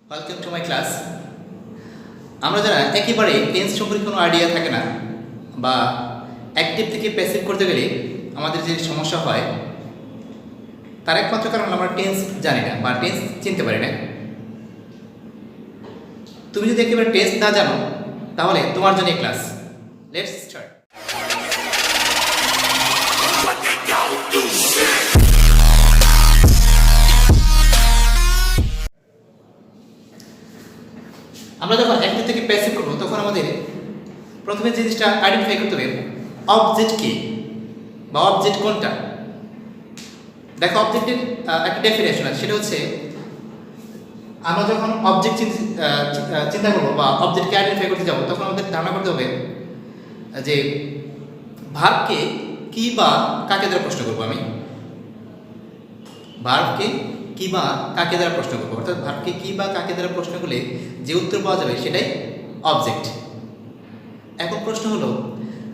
Welcome to my class. আমরা যারা একেবারে টেন্স সম্পর্কে কোনো আইডিয়া থাকে না বা অ্যাক্টিভ থেকে প্যাসিভ করতে গেলে আমাদের যে সমস্যা হয় তার একমাত্র কারণ আমরা টেন্স জানি না বা টেন্স চিনতে পারি না। তুমি যদি একেবারে টেন্স না জানো তাহলে তোমার জন্য ক্লাস। Let's start. আমরা যখন অ্যাক্টিভ থেকে প্যাসিভ করবো তখন আমাদের প্রথমে যে জিনিসটা আইডেন্টিফাই করতে হবে অবজেক্ট কি বা অবজেক্ট কোনটা। দেখো অবজেক্টের একটা ডেফিনেশন আছে, সেটা হচ্ছে আমরা যখন অবজেক্ট চিন্তা করবো বা অবজেক্টকে আইডেন্টিফাই করতে যাবো তখন আমাদের ধারণা করতে হবে যে ভার্বকে কি বা কাকে দ্বারা প্রশ্ন করবো। আমি ভার্বকে কি বা কাকে দ্বারা প্রশ্ন করবো, অর্থাৎ ভার্বকে কি বা কাকে দ্বারা প্রশ্ন করলে যে উত্তর পাওয়া যাবে সেটাই অবজেক্ট। এখন প্রশ্ন হলো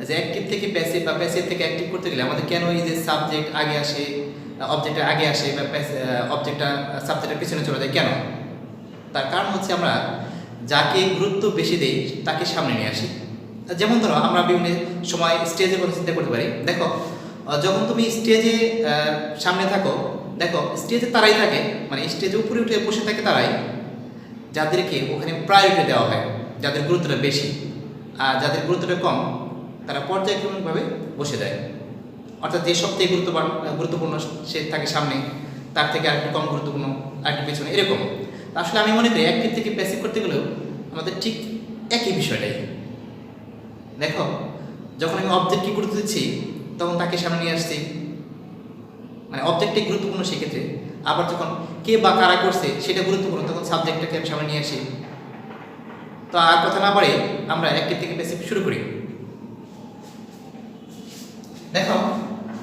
যে অ্যাক্টিভ থেকে প্যাসিভ বা প্যাসিভ থেকে অ্যাক্টিভ করতে গেলে আমাদের কেন এই যে সাবজেক্ট আগে আসে, অবজেক্টটা আগে আসে বা অবজেক্টটা সাবজেক্টের পিছনে চলে যায় কেন? তার কারণ হচ্ছে আমরা যাকে গুরুত্ব বেশি দেই তাকে সামনে নিয়ে আসি। যেমন ধরো আমরা বিভিন্ন সময় স্টেজের কথা চিন্তা করতে পারি। দেখো যখন তুমি স্টেজে সামনে থাকো, দেখো স্টেজে তারাই থাকে, মানে স্টেজে উপরে উঠে বসে থাকে তারাই যাদেরকে ওখানে প্রায়োরিটি দেওয়া হয়, যাদের গুরুত্বটা বেশি, আর যাদের গুরুত্বটা কম তারা পর্যায়ক্রমিকভাবে বসে যায়। অর্থাৎ যে সবথেকে গুরুত্বপূর্ণ সে থাকে সামনে, তার থেকে আরেকটু কম গুরুত্বপূর্ণ আরেকটু পেছনে, এরকম। আসলে আমি মনে করি অ্যাক্টিভ থেকে প্যাসিভ করতে গেলেও আমাদের ঠিক একই বিষয়টাই। দেখো যখন আমি অবজেক্টকে গুরুত্ব দিচ্ছি তখন তাকে সামনে নিয়ে আসছি, মানে অবজেক্টটাই গুরুত্বপূর্ণ সেক্ষেত্রে। আবার যখন কে বা কারা করছে সেটা গুরুত্বপূর্ণ তখন সাবজেক্টটাকে আমি সামনে নিয়ে আসি। তো আর কথা না বাড়ে আমরা অ্যাক্টিভ থেকে প্যাসিভ শুরু করি। দেখো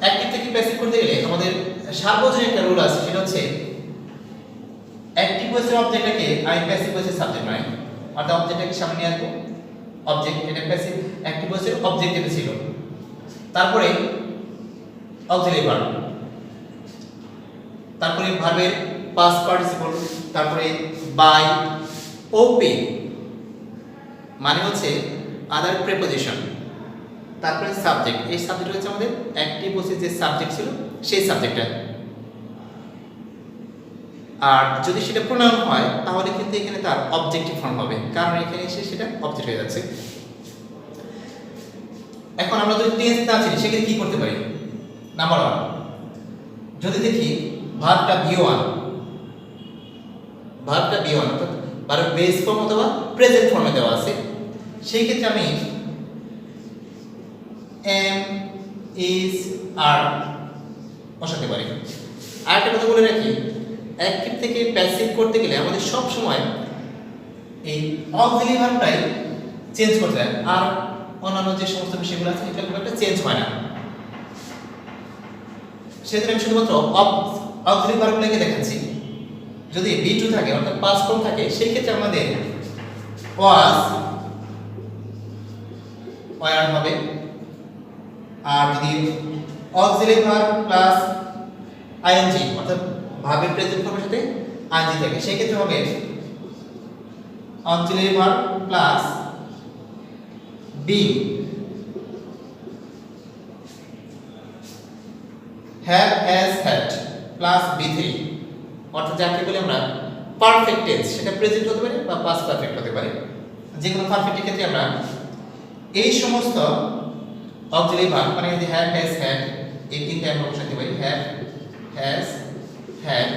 অ্যাক্টিভ থেকে প্যাসিভ করতে গেলে আমাদের সার্বজনীন একটা রুল আছে, সেটা হচ্ছে অ্যাক্টিভ ভয়েসের অবজেক্টটাকে আমি প্যাসিভ ভয়েসের সাবজেক্ট নয়, অর্থাৎ অবজেক্টটাকে সামনে নিয়ে আসবো। অবজেক্ট এটা প্যাসিভ, অ্যাক্টিভ ভয়েসের অবজেক্ট যেটা ছিল, তারপরে অক্সিলারি ভার্ব, তারপরে ভার্বের পাস্ট পার্টিসিপল, তারপরে বাই, ওপি মানে হচ্ছে আদার প্রিপোজিশন, তারপরে সাবজেক্ট। এই সাবজেক্ট হচ্ছে আমাদের অ্যাক্টিভ ভয়েসের যে সাবজেক্ট ছিল সেই সাবজেক্টটা। আর যদি সেটা প্রোনাউন হয় তাহলে কিন্তু এখানে তার অবজেক্টিভ ফর্ম হবে, কারণ এখানে এসে সেটা অবজেক্ট হয়ে যাচ্ছে। এখন আমরা যদি টেন্স না চিনি সেক্ষেত্রে কি করতে পারি? নাম্বার 1, যদি দেখি ভার্বটা V1, অর্থাৎ ভার্ব বেস ফর্ম অথবা প্রেজেন্ট ফর্মে দেওয়া আছে, সেই ক্ষেত্রে আমি এম, ইজ, আর বসাতে পারি। আরেকটা কথা বলে রাখি, অ্যাক্টিভ থেকে প্যাসিভ করতে গেলে আমাদের সব সময় এই অক্সিলারি ভার্বটাই চেঞ্জ করতে হয়, আর অন্যান্য যে সমস্ত বিষয়গুলো আছে এটা খুব একটা চেঞ্জ হয় না। সেজন্য আমি শুধুমাত্র অক্সিলারি ভার্বগুলোকে দেখাচ্ছি। যদি V2 থাকে অর্থাৎ পাস্ট ফর্ম থাকে সেই ক্ষেত্রে আমাদের ওয়াজ, ওয়ার হবে। আর যদি অক্সিলারি ভার্ব প্লাস আইএনজি অর্থাৎ ভার্বের প্রেজেন্ট ফর্মের সাথে আইএনজি থাকে সেই ক্ষেত্রে হবে auxiliary verb plus be, have, has, had plus B3, অর্থাৎ যাকে বলি আমরা পারফেক্ট টেন্স, সেটা প্রেজেন্ট হতে পারে বা পাস্ট পারফেক্ট হতে পারে। যে কোনো পারফেক্টের ক্ষেত্রে আমরা এই সমস্ত অক্সিলারি ভার্ব মানে যদি হ্যাভ, হ্যাজ, হ্যাড এই তিনটে আমরা বসাতে পারি, have, has, had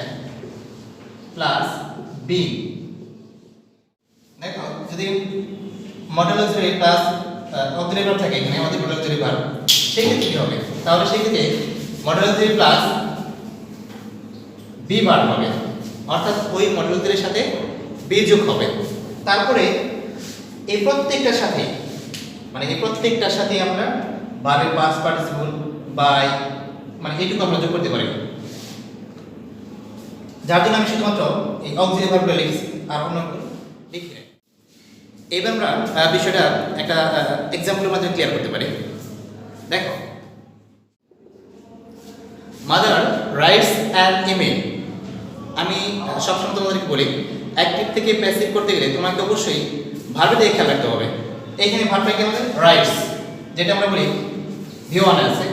plus be. দেখো যদি modal auxiliary plus auxiliary verb থাকে এখানে আমাদের মডেল অক্সিলারি ভার্ব, সেই ক্ষেত্রে কি হবে? তাহলে সেই ক্ষেত্রে model auxiliary plus be verb হবে, অর্থাৎ ওই মডেল অক্সিলারির সাথে বি যোগ হবে। তারপরে এই প্রত্যেকটার সাথে আমরা ভার্বের পাস্ট পার্টিসিপল বাই মানে এইটুকু আমরা যোগ করতে পারি, যার জন্য আমি শুধুমাত্র এই অক্সিলারি ভার্বগুলো লিখছি আর অন্যগুলো লিখি না। এবার আমরা বিষয়টা একটা এক্সাম্পলের মাধ্যমে ক্লিয়ার করতে পারি। দেখো মাদার রাইটস অ্যান ইমেল, আমি সবসময় তোমাদেরকে বলি অ্যাক্টিভ থেকে প্যাসিভ করতে গেলে তোমাকে অবশ্যই ভার্বের দিকে খেয়াল রাখতে হবে। এখানে ভার্বটা কি আমাদের রাইটস, যেটা আমরা বলি V1 আছে,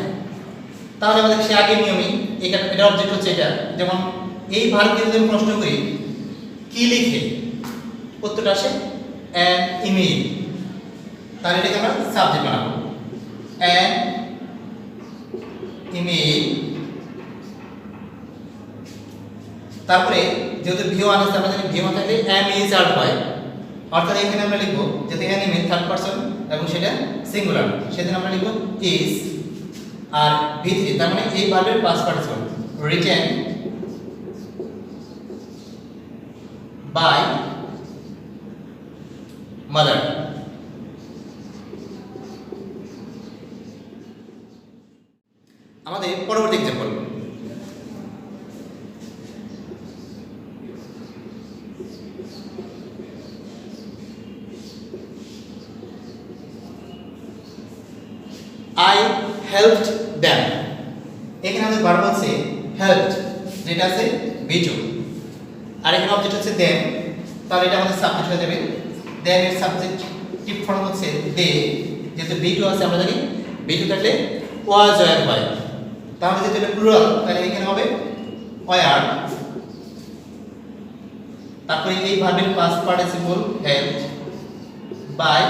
তাহলে আমাদের সে আগের নিয়মই এটা অবজেক্ট হচ্ছে এটা। যেমন এই ভার্বকে যদি আমি প্রশ্ন করি কি লিখে, উত্তরটা আসে অ্যান ইমেইল, তাহলে এটাকে আমরা সাবজেক্ট বানাবো অ্যান ইমেইল। তারপরে যেহেতু V1 আছে, আমরা জানি V1 থাকলে am is আর হয়, অর্থাৎ এখানে আমরা লিখবো যাতে অ্যান ইমেইল থার্ড পারসন এবং সেটা সিঙ্গুলার, সেদিন আমরা লিখবো is। আর V3 তার মানে এই ভার্বের past participle written by mother. আমাদের পরবর্তী এক্সাম্পল, I helped them। এখানে আমাদের ভার্ব হচ্ছে helped, যেটা আছে V2, আর এখানে অবজেক্ট হচ্ছে them, তাহলে এটা আমাদের সাবজেক্ট হয়ে যাবে। them এর সাবজেক্টিভ ফর্ম হচ্ছে they, যেহেতু V2 আছে আমরা জানি V2 থাকলে was were হয়, তাহলে যেহেতু এটা প্লুরাল তাহলে এখানে হবে were। তারপরে এই ভার্বের past participle helped by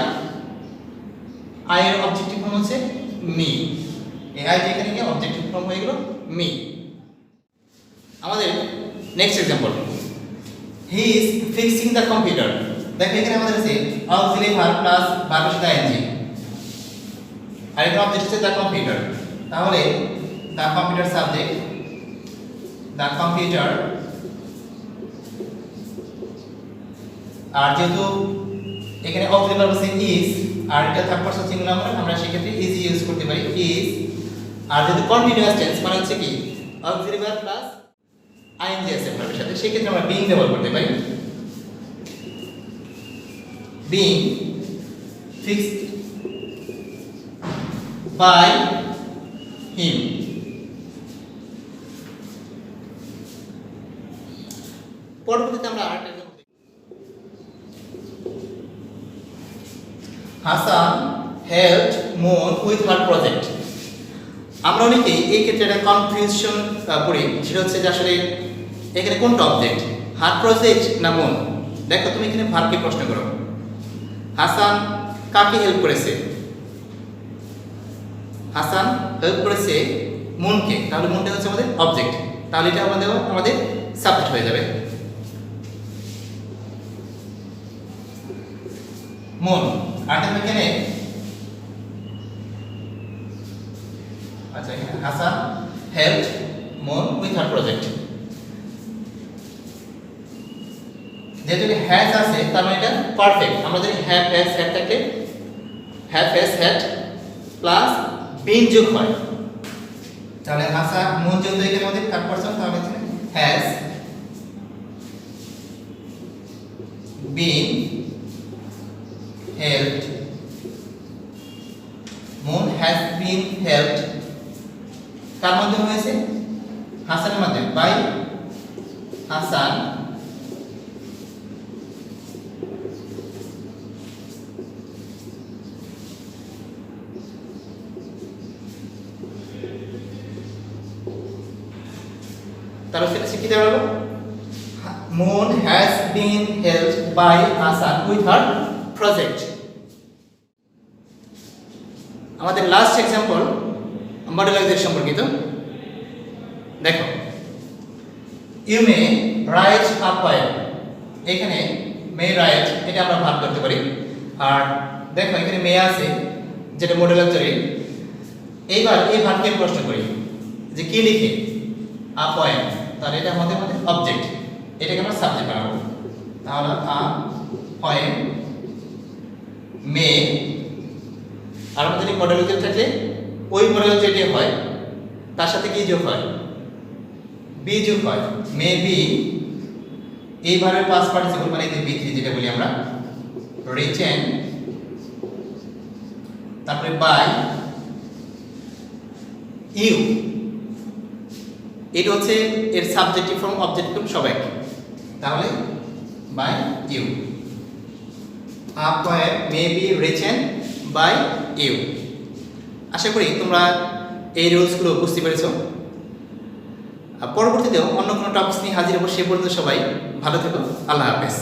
I এর অবজেক্টিভ ফর্ম হচ্ছে me, এই I যেখানে গিয়ে অবজেক্টিভ ফর্ম হয়ে গেল me। আমাদের next example, he is fixing the computer। দেখো এখানে আমাদের আছে auxiliary verb প্লাস ভার্বের সাথে ing, আর এখানে অবজেক্ট হচ্ছে the computer, তাহলে the computer subject the computer। আর যেহেতু এখানে auxiliary verb আছে is, আর এটা থার্ড পারসন সিঙ্গুলার আমরা সেক্ষেত্রে is ইউজ করতে পারি is। আর যদি কন্টিনিউয়াস টেন্স মানে হচ্ছে কি অক্সিলারি ভার্ব প্লাস ing আছে ভার্বের সাথে, সেক্ষেত্রে আমরা being ব্যবহার করতে পারি being fixed by him। পরবর্তীতে আমরা আরেকটা এক্সাম্পল দেখব, Hasan helped moon with her project. আমরা অনেকেই এই ক্ষেত্রে একটা কনফিউশন করি, সেটা হচ্ছে যে আসলে এখানে কোনটা অবজেক্ট, হার প্রজেক্ট না মুন। দেখো তুমি এখানে ভার্বকে প্রশ্ন করো, হাসান কাকে হেল্প করেছে, হাসান হেল্প করেছে মুনকে, তাহলে মুনটা হচ্ছে আমাদের অবজেক্ট, তাহলে এটা আমাদের সাবজেক্ট হয়ে যাবে মুন। আর এখানে আচ্ছা এখানে Hasan helped moon with her project, যেহেতু হ্যাজ আছে তার মানে এটা পারফেক্ট। আমরা যদি হ্যাভ হ্যাজ হ্যাড থাকে have has had plus been যোগ হয়, তাহলে হাসান মুন যেহেতু এখানে আমাদের থার্ড পারসন, তাহলে has been helped, Moon has been helped কার মাধ্যমে হয়েছে, হাসানের মাধ্যমে বাই হাসান। তার সাথে শিখিতে পারবো Moon has been helped by Hasan with her project। আমাদের লাস্ট एग्जांपल মডেলাইজেশন সম্পর্কিত। দেখো you may write a poem, এখানে মে রাইট এটা আমরা ভাগ করতে পারি। আর দেখো এখানে মে আছে যেটা মডেলাইজারি, এইবার এই ভাগকে প্রশ্ন করি যে কি লিখে আ পোয়েম, তাহলে এটা আমাদের অবজেক্ট, এটাকে আমরা সাবজেক্ট বানাবো। তাহলে আ পোয়েম মে, আর আমাদের এই মডেলাইজার থাকলে ওই মডেলাইজার যেটা হয় তার সাথে কি যোগ হয়, বি যোগ হয়, মে বি। এইভাবে পাস্ট পার্টিসিপল মানে এই বি3 যেটা বলি আমরা রিটেন, তারপরে বাই ইউ, এটা হচ্ছে এর সাবজেক্টিভ ফর্ম অবজেক্টিভ ফর্ম সবাই। তাহলে by you. A poem may be written by you. আশা করি তোমরা এই রুলসগুলো বুঝতে পেরেছ। পরবর্তীতেও অন্য কোনো টপিকস নিয়ে হাজির হবো। সে পর্যন্ত সবাই ভালো থেকো। আল্লাহ হাফেজ।